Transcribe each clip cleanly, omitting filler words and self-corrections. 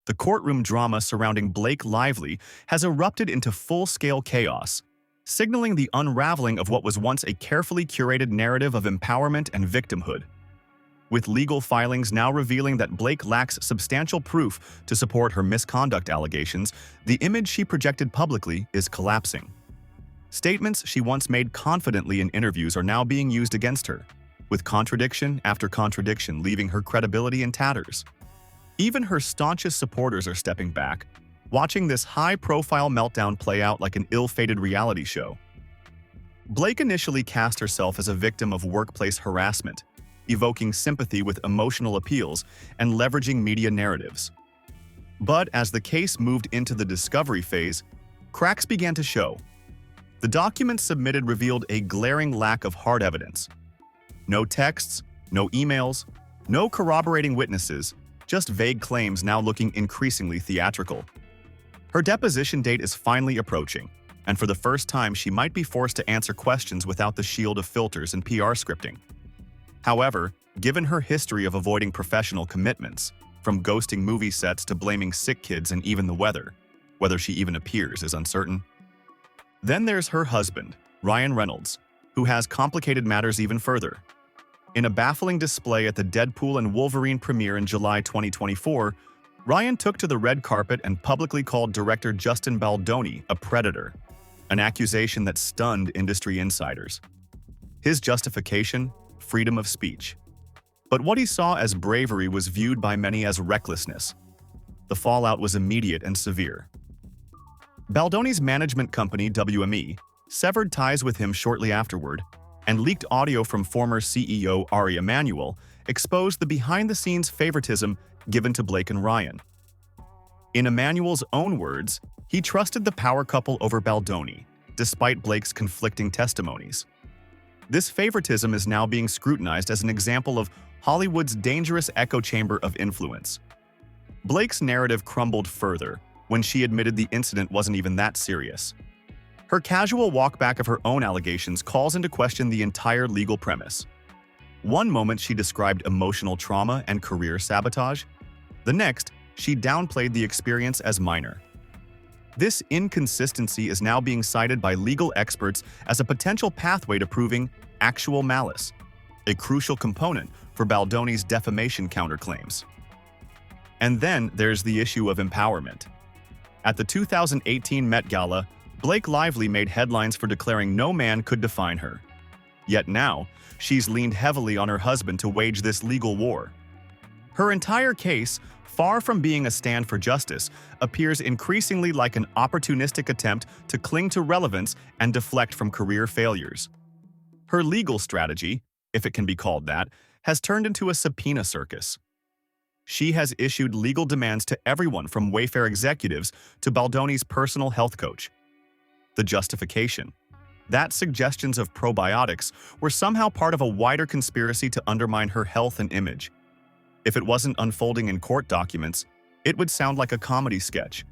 the courtroom drama surrounding Blake Lively has erupted into full-scale chaos, signaling the unraveling of what was once a carefully curated narrative of empowerment and victimhood. With legal filings now revealing that Blake lacks substantial proof to support her misconduct allegations, the image she projected publicly is collapsing. Statements she once made confidently in interviews are now being used against her, with contradiction after contradiction leaving her credibility in tatters. Even her staunchest supporters are stepping back, watching this high-profile meltdown play out like an ill-fated reality show. Blake initially cast herself as a victim of workplace harassment, evoking sympathy with emotional appeals and leveraging media narratives. But as the case moved into the discovery phase, cracks began to show. The documents submitted revealed a glaring lack of hard evidence. No texts, no emails, no corroborating witnesses, just vague claims now looking increasingly theatrical. Her deposition date is finally approaching, and for the first time she might be forced to answer questions without the shield of filters and PR scripting. However, given her history of avoiding professional commitments, from ghosting movie sets to blaming sick kids and even the weather, whether she even appears is uncertain. Then there's her husband, Ryan Reynolds, who has complicated matters even further. In a baffling display at the Deadpool and Wolverine premiere in July 2024, Ryan took to the red carpet and publicly called director Justin Baldoni a predator, an accusation that stunned industry insiders. His justification? Freedom of speech. But what he saw as bravery was viewed by many as recklessness. The fallout was immediate and severe. Baldoni's management company, WME, severed ties with him shortly afterward, and leaked audio from former CEO Ari Emanuel exposed the behind-the-scenes favoritism given to Blake and Ryan. In Emanuel's own words, he trusted the power couple over Baldoni, despite Blake's conflicting testimonies. This favoritism is now being scrutinized as an example of Hollywood's dangerous echo chamber of influence. Blake's narrative crumbled further when she admitted the incident wasn't even that serious. Her casual walkback of her own allegations calls into question the entire legal premise. One moment she described emotional trauma and career sabotage. The next, she downplayed the experience as minor. This inconsistency is now being cited by legal experts as a potential pathway to proving actual malice, a crucial component for Baldoni's defamation counterclaims. And then there's the issue of empowerment. At the 2018 Met Gala, Blake Lively made headlines for declaring no man could define her. Yet now, she's leaned heavily on her husband to wage this legal war. Her entire case, far from being a stand for justice, appears increasingly like an opportunistic attempt to cling to relevance and deflect from career failures. Her legal strategy, if it can be called that, has turned into a subpoena circus. She has issued legal demands to everyone from Wayfair executives to Baldoni's personal health coach. The justification: that suggestions of probiotics were somehow part of a wider conspiracy to undermine her health and image. If it wasn't unfolding in court documents, it would sound like a comedy sketch.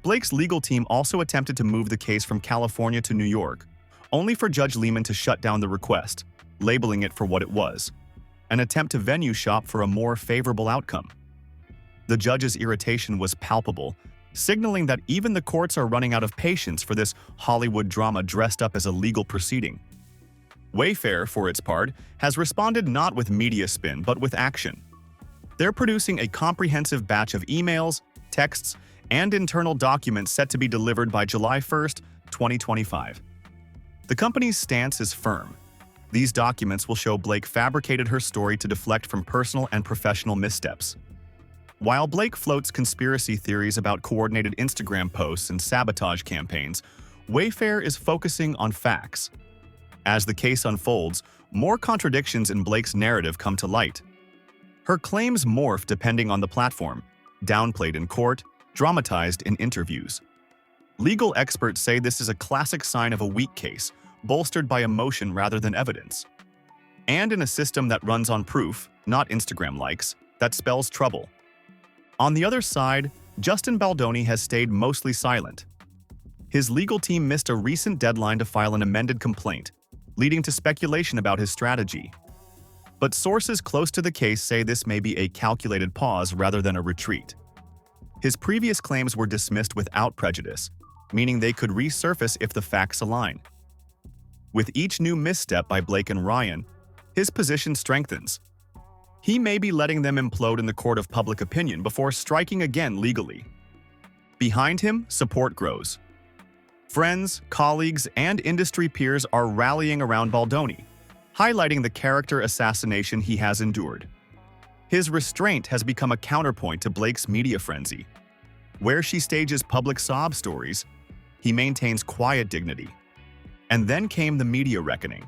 Blake's legal team also attempted to move the case from California to New York, only for Judge Lehman to shut down the request, labeling it for what it was: an attempt to venue shop for a more favorable outcome. The judge's irritation was palpable, signaling that even the courts are running out of patience for this Hollywood drama dressed up as a legal proceeding. Wayfair, for its part, has responded not with media spin but with action. They're producing a comprehensive batch of emails, texts, and internal documents set to be delivered by July 1st, 2025. The company's stance is firm. These documents will show Blake fabricated her story to deflect from personal and professional missteps. While Blake floats conspiracy theories about coordinated Instagram posts and sabotage campaigns, Wayfair is focusing on facts. As the case unfolds, more contradictions in Blake's narrative come to light. Her claims morph depending on the platform, downplayed in court, dramatized in interviews. Legal experts say this is a classic sign of a weak case, bolstered by emotion rather than evidence. And in a system that runs on proof, not Instagram likes, that spells trouble. On the other side, Justin Baldoni has stayed mostly silent. His legal team missed a recent deadline to file an amended complaint, leading to speculation about his strategy. But sources close to the case say this may be a calculated pause rather than a retreat. His previous claims were dismissed without prejudice, meaning they could resurface if the facts align. With each new misstep by Blake and Ryan, his position strengthens. He may be letting them implode in the court of public opinion before striking again legally. Behind him, support grows. Friends, colleagues, and industry peers are rallying around Baldoni, highlighting the character assassination he has endured. His restraint has become a counterpoint to Blake's media frenzy. Where she stages public sob stories, he maintains quiet dignity. And then came the media reckoning.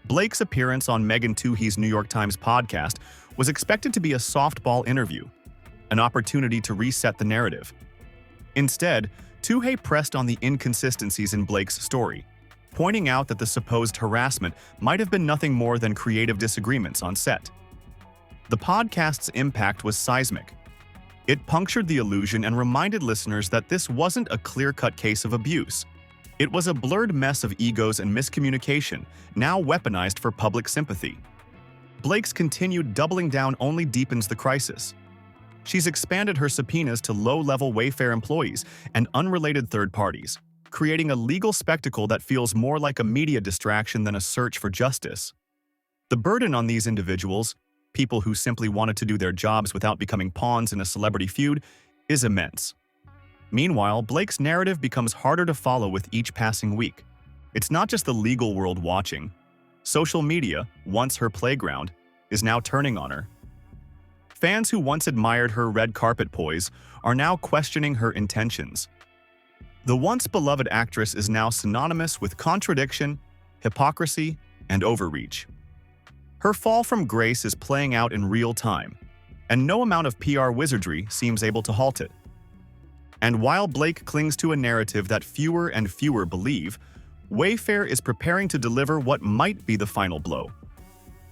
Blake's appearance on Megan Twohey's New York Times podcast was expected to be a softball interview, an opportunity to reset the narrative. Instead, Twohey pressed on the inconsistencies in Blake's story, pointing out that the supposed harassment might have been nothing more than creative disagreements on set. The podcast's impact was seismic. It punctured the illusion and reminded listeners that this wasn't a clear-cut case of abuse. It was a blurred mess of egos and miscommunication, now weaponized for public sympathy. Blake's continued doubling down only deepens the crisis. She's expanded her subpoenas to low-level Wayfair employees and unrelated third parties, creating a legal spectacle that feels more like a media distraction than a search for justice. The burden on these individuals, people who simply wanted to do their jobs without becoming pawns in a celebrity feud, is immense. Meanwhile, Blake's narrative becomes harder to follow with each passing week. It's not just the legal world watching. Social media, once her playground, is now turning on her. Fans who once admired her red carpet poise are now questioning her intentions. The once beloved actress is now synonymous with contradiction, hypocrisy, and overreach. Her fall from grace is playing out in real time, and no amount of PR wizardry seems able to halt it. And while Blake clings to a narrative that fewer and fewer believe, Wayfair is preparing to deliver what might be the final blow.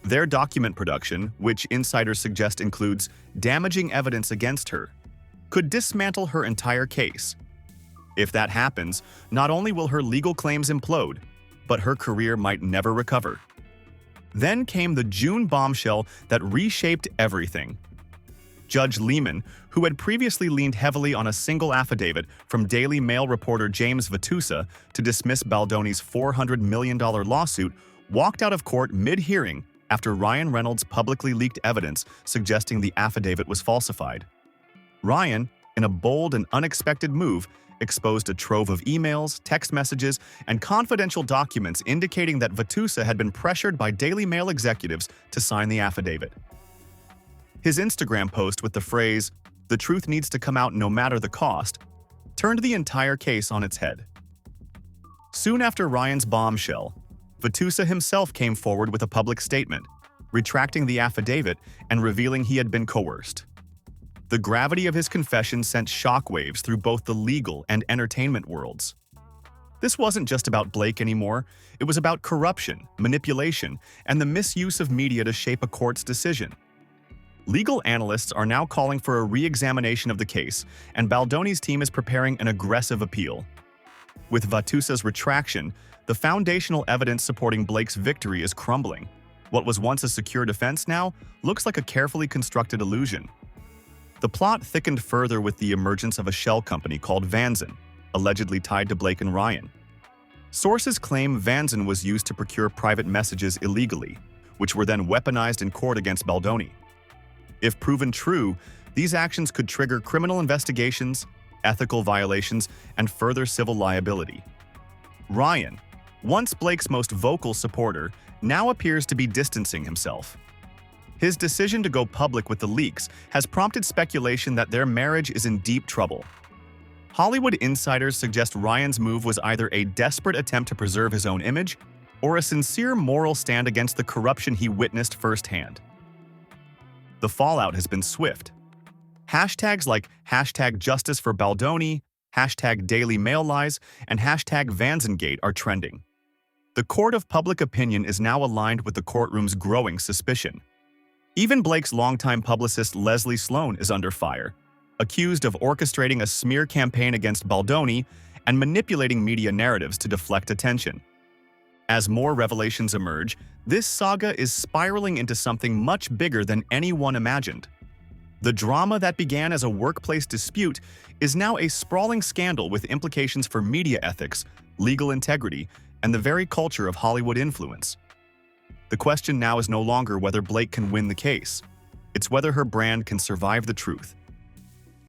Their document production, which insiders suggest includes damaging evidence against her, could dismantle her entire case. If that happens, not only will her legal claims implode, but her career might never recover. Then came the June bombshell that reshaped everything. Judge Lehman, who had previously leaned heavily on a single affidavit from Daily Mail reporter James Vatusa to dismiss Baldoni's $400 million lawsuit, walked out of court mid-hearing after Ryan Reynolds publicly leaked evidence suggesting the affidavit was falsified. Ryan, in a bold and unexpected move, exposed a trove of emails, text messages, and confidential documents indicating that Vatusa had been pressured by Daily Mail executives to sign the affidavit. His Instagram post with the phrase, "The truth needs to come out no matter the cost," turned the entire case on its head. Soon after Ryan's bombshell, Vatusa himself came forward with a public statement, retracting the affidavit and revealing he had been coerced. The gravity of his confession sent shockwaves through both the legal and entertainment worlds. This wasn't just about Blake anymore, it was about corruption, manipulation, and the misuse of media to shape a court's decision. Legal analysts are now calling for a re-examination of the case, and Baldoni's team is preparing an aggressive appeal. With Vatusa's retraction, the foundational evidence supporting Blake's victory is crumbling. What was once a secure defense now looks like a carefully constructed illusion. The plot thickened further with the emergence of a shell company called Vanzen, allegedly tied to Blake and Ryan. Sources claim Vanzen was used to procure private messages illegally, which were then weaponized in court against Baldoni. If proven true, these actions could trigger criminal investigations, ethical violations, and further civil liability. Ryan, once Blake's most vocal supporter, now appears to be distancing himself. His decision to go public with the leaks has prompted speculation that their marriage is in deep trouble. Hollywood insiders suggest Ryan's move was either a desperate attempt to preserve his own image or a sincere moral stand against the corruption he witnessed firsthand. The fallout has been swift. Hashtags like #JusticeForBaldoni, #DailyMailLies, and #VanzenGate are trending. The court of public opinion is now aligned with the courtroom's growing suspicion. Even Blake's longtime publicist Leslie Sloan is under fire, accused of orchestrating a smear campaign against Baldoni and manipulating media narratives to deflect attention. As more revelations emerge, this saga is spiraling into something much bigger than anyone imagined. The drama that began as a workplace dispute is now a sprawling scandal with implications for media ethics, legal integrity, and the very culture of Hollywood influence. The question now is no longer whether Blake can win the case. It's whether her brand can survive the truth.